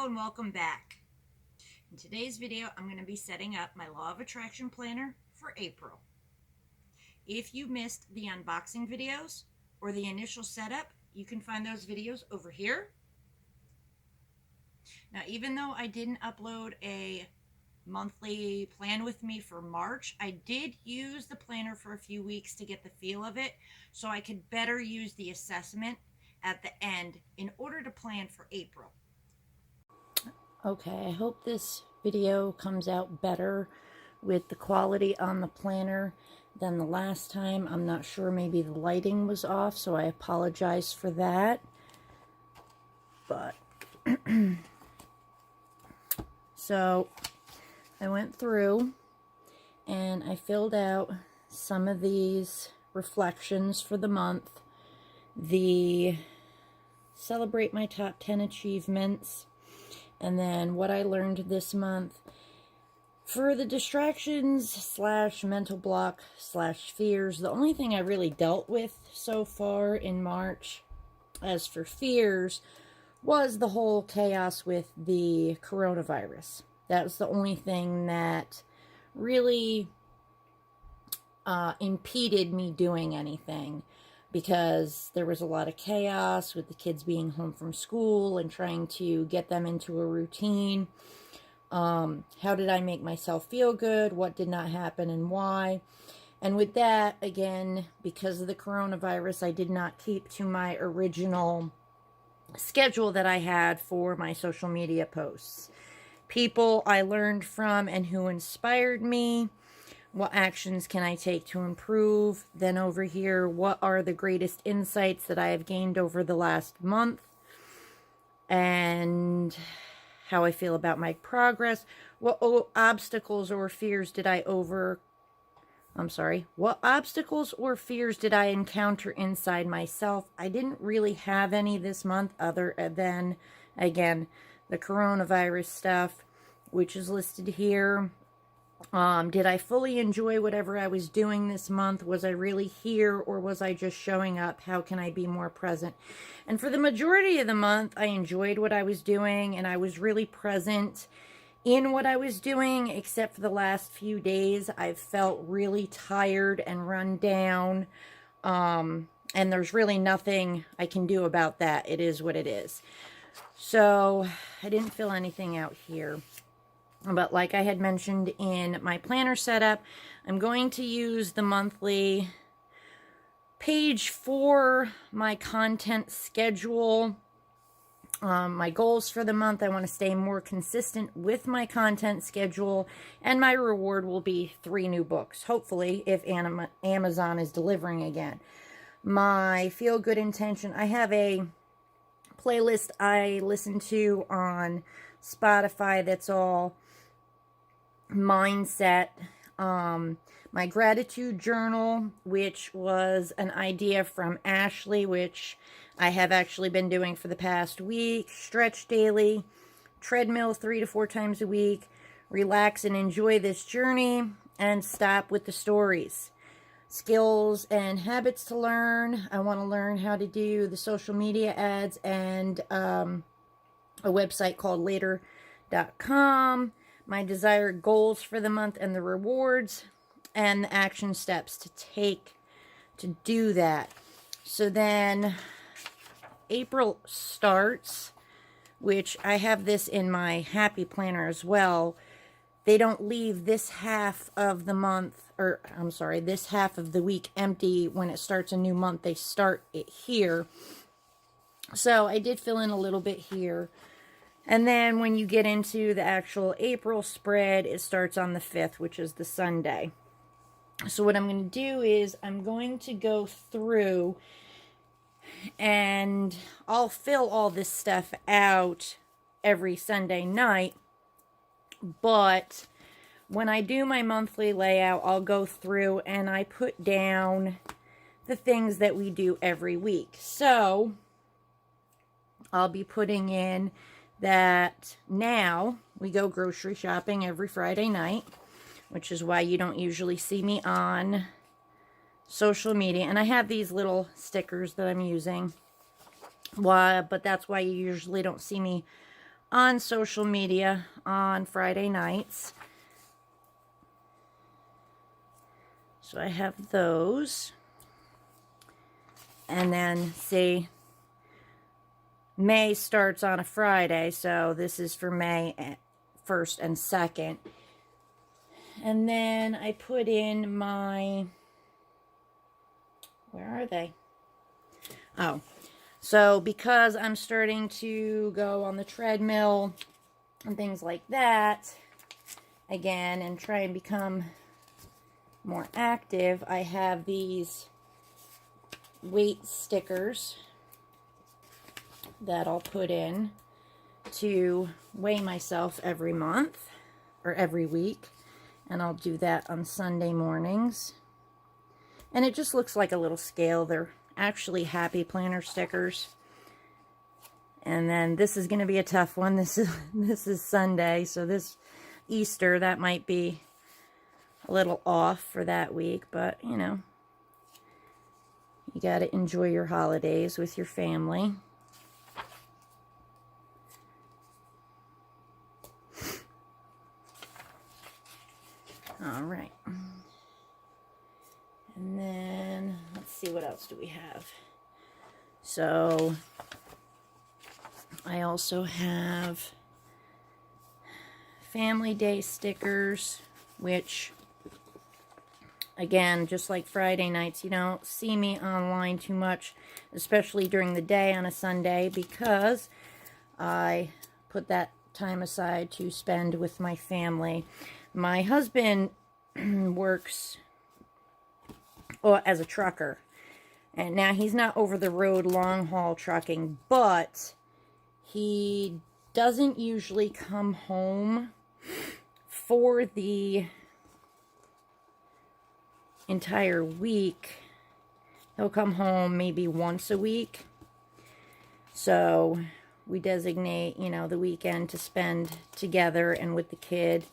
and welcome back. In today's video, I'm going to be setting up my Law of Attraction planner for April. If you missed the unboxing videos or the initial setup, you can find those videos over here. Now, even though I didn't upload a monthly plan with me for March, I did use the planner for a few weeks to get the feel of it so I could better use the assessment at the end in order to plan for April. Okay, I hope this video comes out better with the quality on the planner than the last time. I'm not sure, maybe the lighting was off, so I apologize for that. But, so, I went through and I filled out some of these reflections for the month. The celebrate my top 10 achievements. And then what I learned this month. For the distractions slash mental block slash fears, the only thing I really dealt with so far in March, as for fears, was the whole chaos with the coronavirus. That was the only thing that really impeded me doing anything, because there was a lot of chaos with the kids being home from school and trying to get them into a routine. How did I make myself feel good? What did not happen and why? And with that, again, because of the coronavirus, I did not keep to my original schedule that I had for my social media posts. People I learned from and who inspired me. What actions can I take to improve? Then over here, what are the greatest insights that I have gained over the last month? And how I feel about my progress. What obstacles or fears did I what obstacles or fears did I encounter inside myself? I didn't really have any this month other than, again, the coronavirus stuff, which is listed here. Did I fully enjoy whatever I was doing this month? Was I really here, or was I just showing up? How can I be more present? And for the majority of the month, I enjoyed what I was doing, and I was really present in what I was doing, except for the last few days. I've felt really tired and run down, and there's really nothing I can do about that. It is what it is. So I didn't fill anything out here. But like I had mentioned in my planner setup, I'm going to use the monthly page for my content schedule. My goals for the month, I want to stay more consistent with my content schedule. And my reward will be 3 new books, hopefully, if Amazon is delivering again. My feel-good intention, I have a playlist I listen to on Spotify that's all mindset. My gratitude journal, which was an idea from Ashley, which I have actually been doing for the past week. Stretch daily, treadmill 3 to 4 times a week, relax and enjoy this journey, and stop with the stories. Skills and habits to learn. I want to learn how to do the social media ads and a website called later.com. My desired goals for the month and the rewards and the action steps to take to do that. So then April starts, which I have this in my happy planner as well. They don't leave this half of the month, or I'm sorry, this half of the week empty when it starts a new month. They start it here. So I did fill in a little bit here. And then when you get into the actual April spread, it starts on the 5th, which is the Sunday. So what I'm going to do is I'm going to go through and I'll fill all this stuff out every Sunday night. But when I do my monthly layout, I'll go through and I put down the things that we do every week. So I'll be putting in that now we go grocery shopping every Friday night, which is why you don't usually see me on social media. And I have these little stickers that I'm using. But that's why you usually don't see me on social media on Friday nights. So I have those. And then, see, May starts on a Friday, so this is for May 1st and 2nd. And then I put in my, where are they? Oh, so because I'm starting to go on the treadmill and things like that again and try and become more active, I have these weight stickers that I'll put in to weigh myself every month or every week, and I'll do that on Sunday mornings. And it just looks like a little scale. They're actually happy planner stickers. And then this is going to be a tough one. This is Sunday, so this Easter, that might be a little off for that week, but you know, you got to enjoy your holidays with your family. All right. And then, let's see, what else do we have? So, I also have Family Day stickers, which, again, just like Friday nights, you don't see me online too much, especially during the day on a Sunday, because I put that time aside to spend with my family. My husband works as a trucker, and now he's not over the road long haul trucking, but he doesn't usually come home for the entire week. He'll come home maybe once a week. So we designate, you know, the weekend to spend together and with the kids,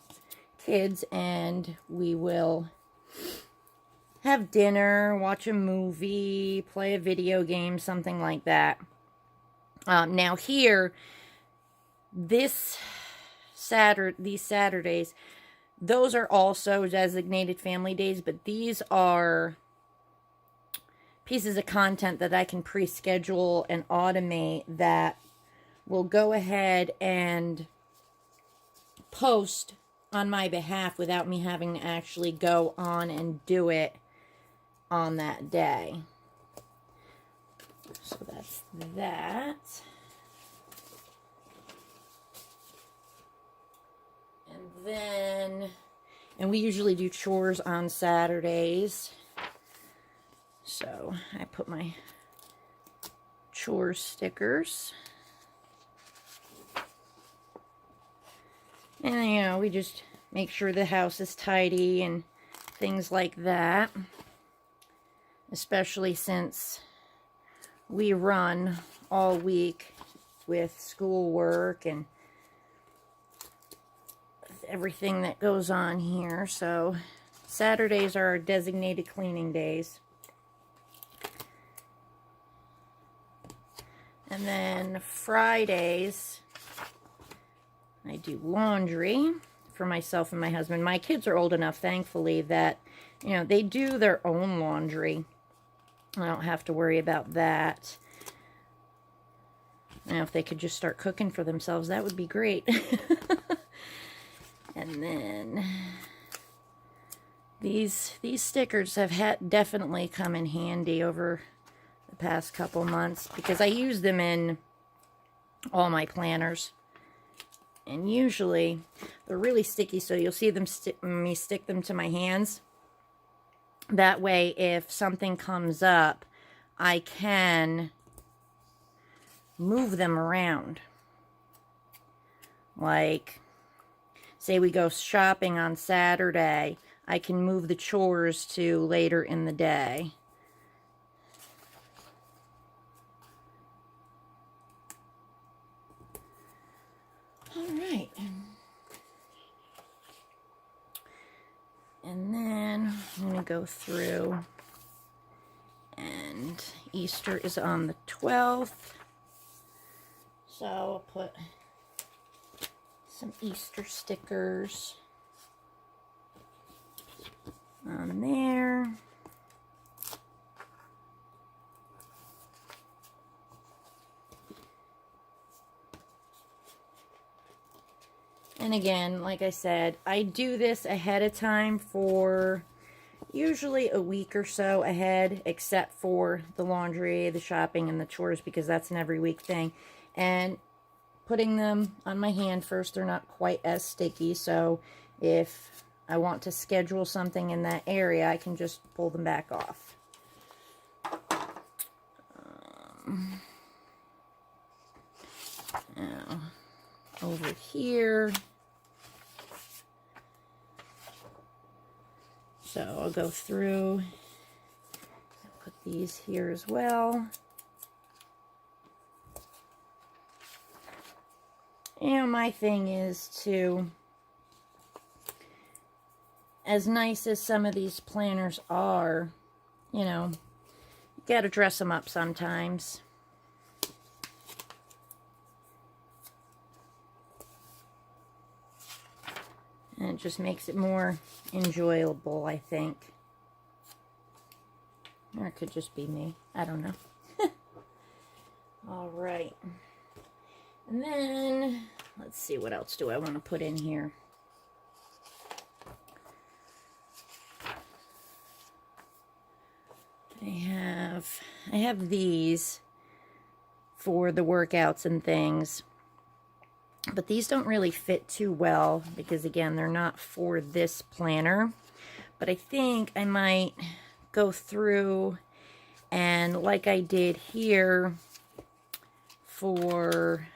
and we will have dinner, watch a movie, play a video game, something like that. Now here, these Saturdays, those are also designated family days, but these are pieces of content that I can pre-schedule and automate that will go ahead and post on my behalf without me having to actually go on and do it on that day. So that's that. And we usually do chores on Saturdays. So I put my chores stickers. And, you know, we just make sure the house is tidy and things like that. Especially since we run all week with schoolwork and everything that goes on here. So Saturdays are our designated cleaning days. And then Fridays, I do laundry for myself and my husband. My kids are old enough, thankfully, that, you know, they do their own laundry. I don't have to worry about that. Now, if they could just start cooking for themselves, that would be great. And then these stickers have definitely come in handy over the past couple months, because I use them in all my planners. And usually they're really sticky, so you'll see them me stick them to my hands. That way, if something comes up, I can move them around. Like, say we go shopping on Saturday, I can move the chores to later in the day. All right. And then I'm going to go through, and Easter is on the 12th. So I'll put some Easter stickers on there. And again, like I said, I do this ahead of time for usually a week or so ahead, except for the laundry, the shopping, and the chores, because that's an every week thing. And putting them on my hand first, they're not quite as sticky, so if I want to schedule something in that area, I can just pull them back off. Now, over here, so I'll go through and put these here as well. And my thing is to, as nice as some of these planners are, you know, you gotta dress them up sometimes. And it just makes it more enjoyable, I think. Or it could just be me. I don't know. All right. And then, let's see, what else do I want to put in here? I have these for the workouts and things. But these don't really fit too well because, again, they're not for this planner. But I think I might go through and, like I did here for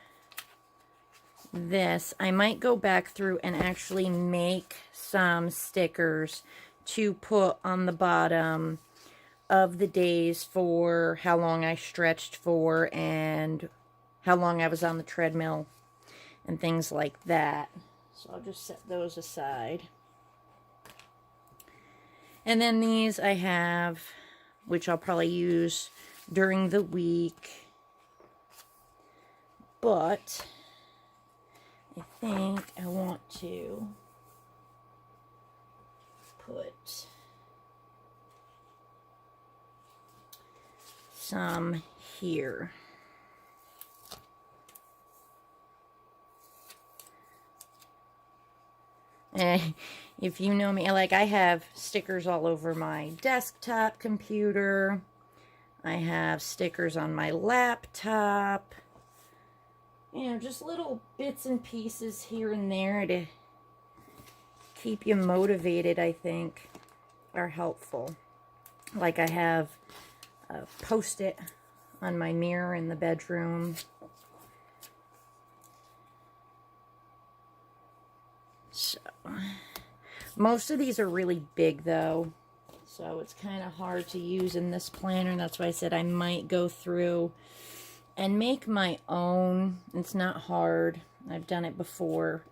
this, I might go back through and actually make some stickers to put on the bottom of the days for how long I stretched for and how long I was on the treadmill and things like that. So I'll just set those aside. And then these I have, which I'll probably use during the week. But I think I want to put some here. If you know me, like, I have stickers all over my desktop computer. I have stickers on my laptop. You know, just little bits and pieces here and there to keep you motivated, I think, are helpful. Like, I have a Post-it on my mirror in the bedroom. So, most of these are really big, though, so it's kind of hard to use in this planner. That's why I said I might go through and make my own. It's not hard. I've done it before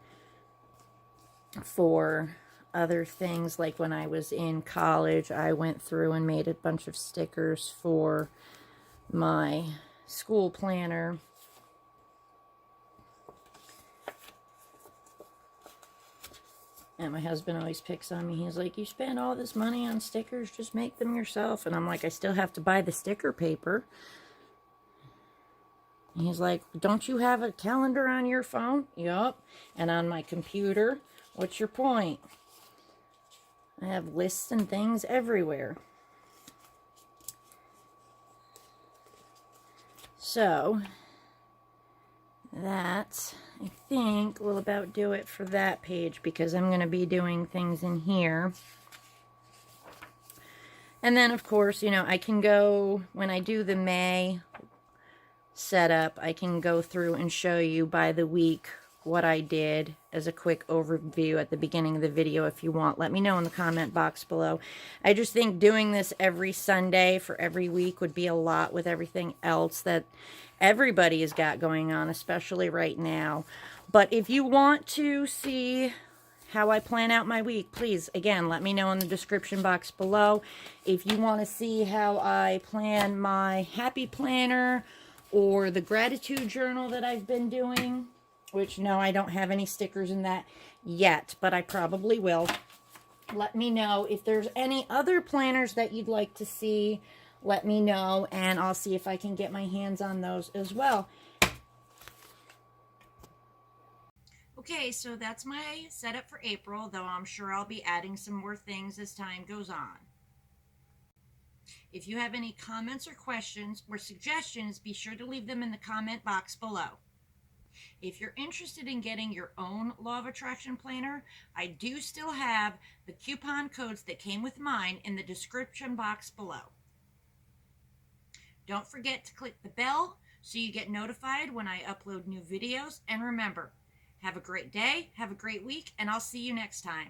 for other things. Like when I was in college, I went through and made a bunch of stickers for my school planner. And my husband always picks on me. He's like, you spend all this money on stickers, just make them yourself. And I'm like, I still have to buy the sticker paper. And he's like, don't you have a calendar on your phone? Yup. And on my computer? What's your point? I have lists and things everywhere. So, that, I think, will about do it for that page, because I'm going to be doing things in here. And then, of course, you know, I can go, when I do the May setup, I can go through and show you by the week what I did as a quick overview at the beginning of the video if you want. Let me know in the comment box below. I just think doing this every Sunday for every week would be a lot with everything else that everybody has got going on, especially right now. But if you want to see how I plan out my week, please, again, let me know in the description box below. If you want to see how I plan my happy planner or the gratitude journal that I've been doing, which no, I don't have any stickers in that yet, but I probably will. Let me know if there's any other planners that you'd like to see. Let me know, and I'll see if I can get my hands on those as well. Okay, so that's my setup for April, though I'm sure I'll be adding some more things as time goes on. If you have any comments or questions or suggestions, be sure to leave them in the comment box below. If you're interested in getting your own Law of Attraction planner, I do still have the coupon codes that came with mine in the description box below. Don't forget to click the bell so you get notified when I upload new videos. And remember, have a great day, have a great week, and I'll see you next time.